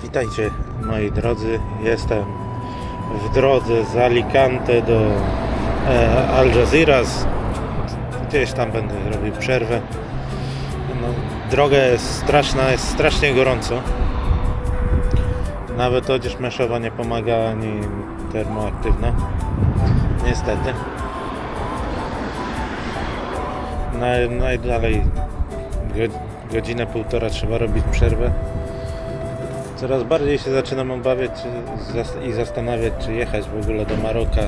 Witajcie moi drodzy, jestem w drodze z Alicante do Algeciras. Gdzieś tam będę robił przerwę. No, droga jest straszna, jest strasznie gorąco. Nawet odzież meszowa nie pomaga, ani termoaktywna. Niestety. Najdalej godzinę, półtora trzeba robić przerwę. Coraz bardziej się zaczynam obawiać i zastanawiać, czy jechać w ogóle do Maroka,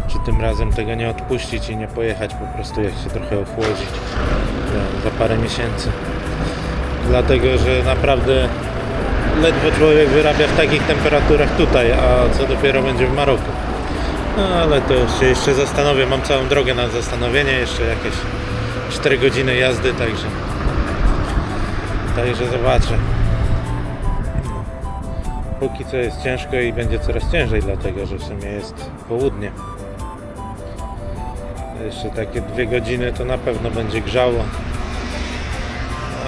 czy tym razem tego nie odpuścić i nie pojechać po prostu, jak się trochę ochłodzi za parę miesięcy. Dlatego, że naprawdę ledwo człowiek wyrabia w takich temperaturach tutaj, a co dopiero będzie w Maroku. No ale to się jeszcze zastanowię, mam całą drogę na zastanowienie, jeszcze jakieś 4 godziny jazdy, także zobaczę. Póki co jest ciężko i będzie coraz ciężej, dlatego że w sumie jest południe. Jeszcze takie 2 godziny to na pewno będzie grzało.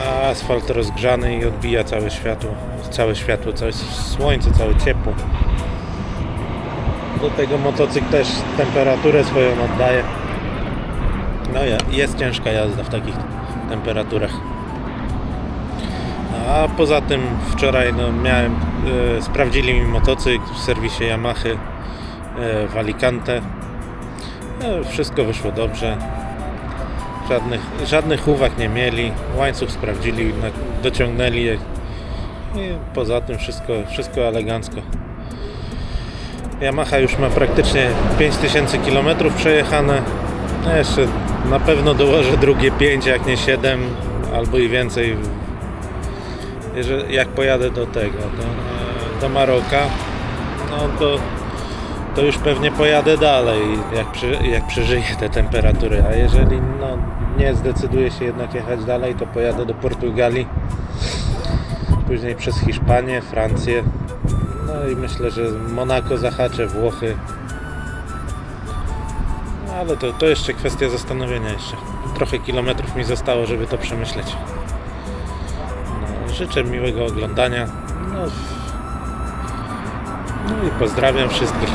A asfalt rozgrzany i odbija całe światło, całe słońce, całe ciepło. Do tego motocykl też temperaturę swoją oddaje. No jest ciężka jazda w takich temperaturach. A poza tym wczoraj sprawdzili mi motocykl w serwisie Yamahy w Alicante. Wszystko wyszło dobrze. Żadnych uwag nie mieli. Łańcuch sprawdzili, dociągnęli je. I poza tym wszystko elegancko. Yamaha już ma praktycznie 5000 km przejechane. Jeszcze na pewno dołożę drugie 5, jak nie 7 albo i więcej. Jak pojadę do Maroka, no to już pewnie pojadę dalej, jak przeżyję te temperatury, a jeżeli nie zdecyduję się jednak jechać dalej, to pojadę do Portugalii, później przez Hiszpanię, Francję, no i myślę, że Monako zahaczę, Włochy, ale to jeszcze kwestia zastanowienia jeszcze. Trochę kilometrów mi zostało, żeby to przemyśleć. Życzę miłego oglądania. No i pozdrawiam wszystkich.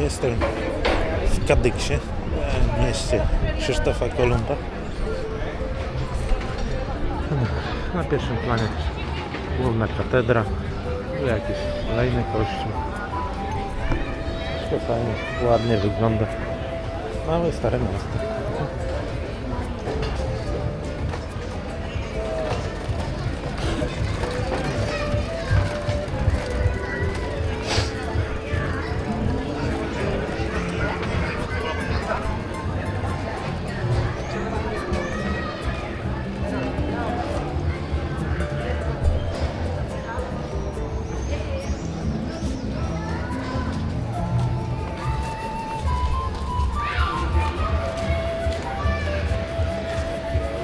Jestem w Cadyzie, w mieście Krzysztofa Kolumba. Na pierwszym planie główna katedra, tu jakiś kolejny kościół. Wszystko fajnie, ładnie wygląda. Małe, stare miasto.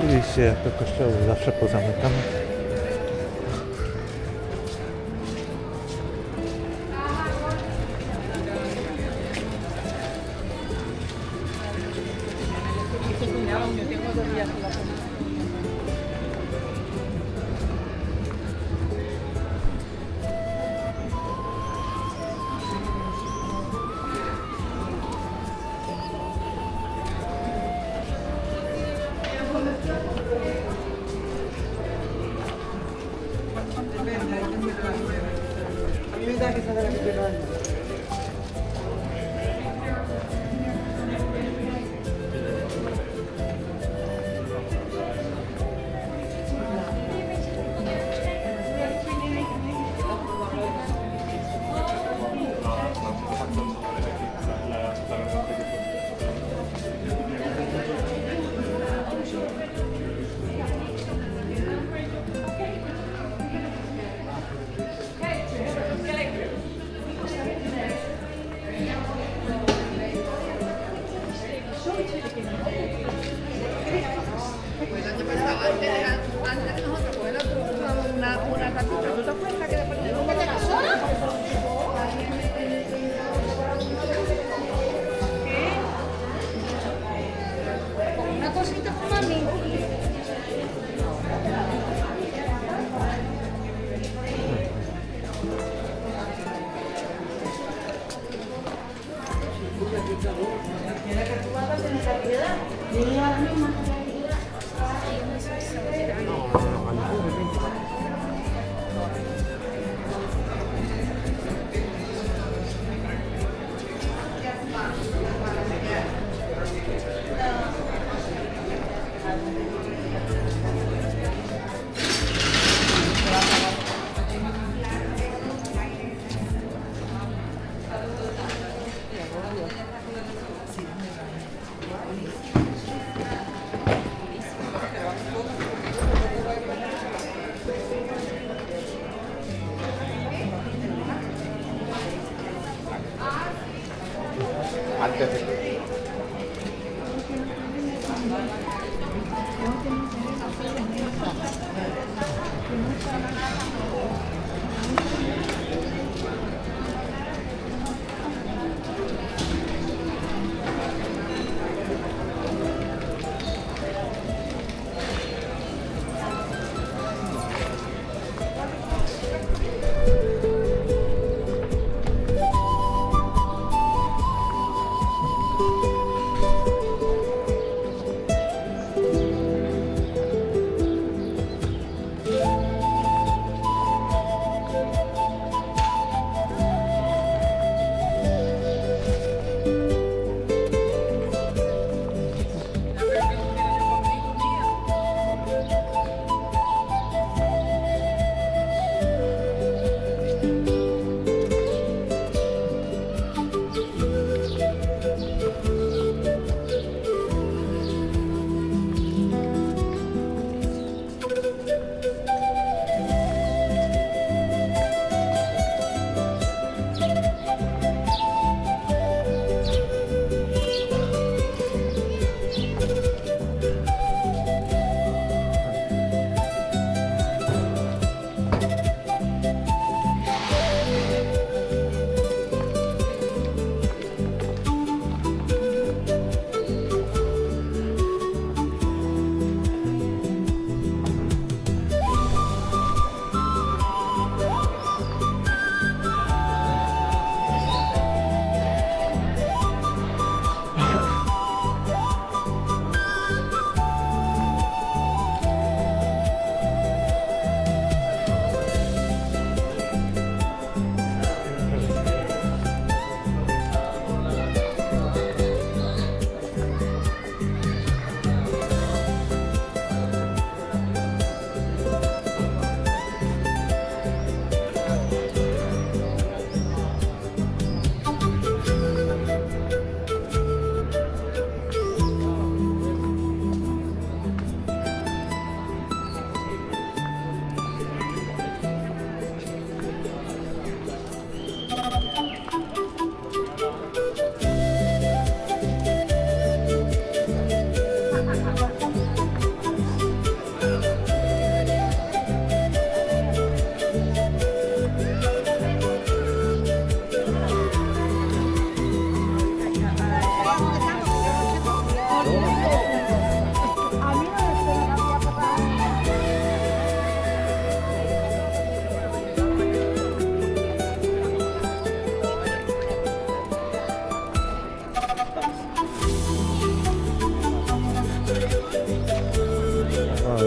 Oczywiście jak do kościołu zawsze pozamykamy.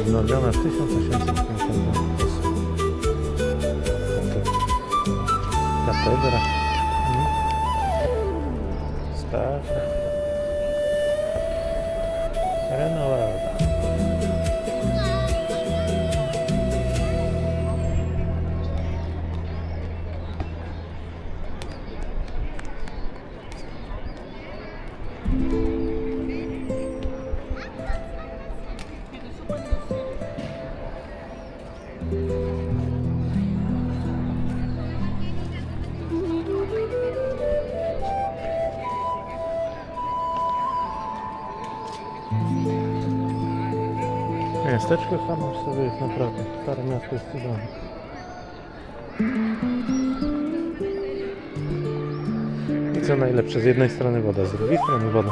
odnowiona w 1858 roku. Katedra. Stara. Renowana. Miasteczko samo w sobie jest naprawdę, stare miasto jest cudowne. I co najlepsze, z jednej strony woda, z drugiej strony woda.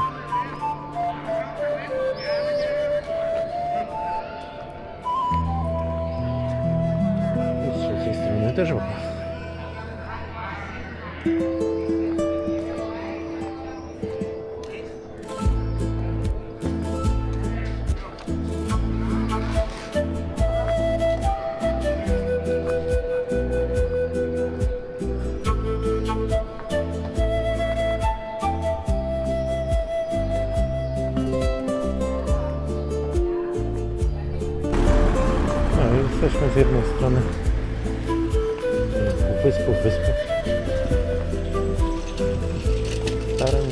I z trzeciej strony też woda. Jesteśmy z jednej strony wyspów. Starym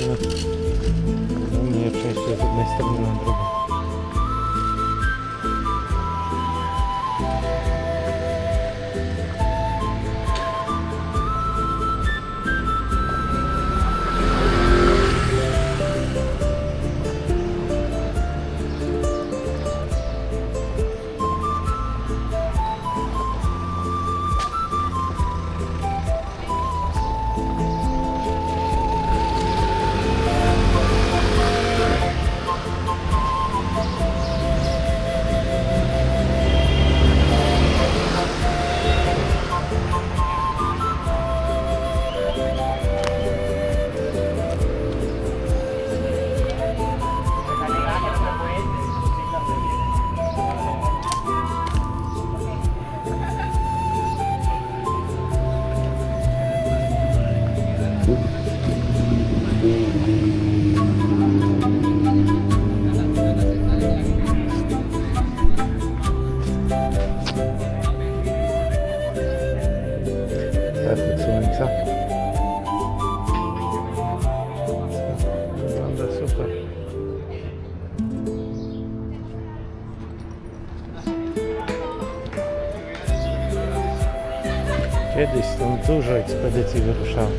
mnie przejście z jednej strony na drugą. Efekt słońca. Wygląda super. Kiedyś stąd dużo ekspedycji wyruszało.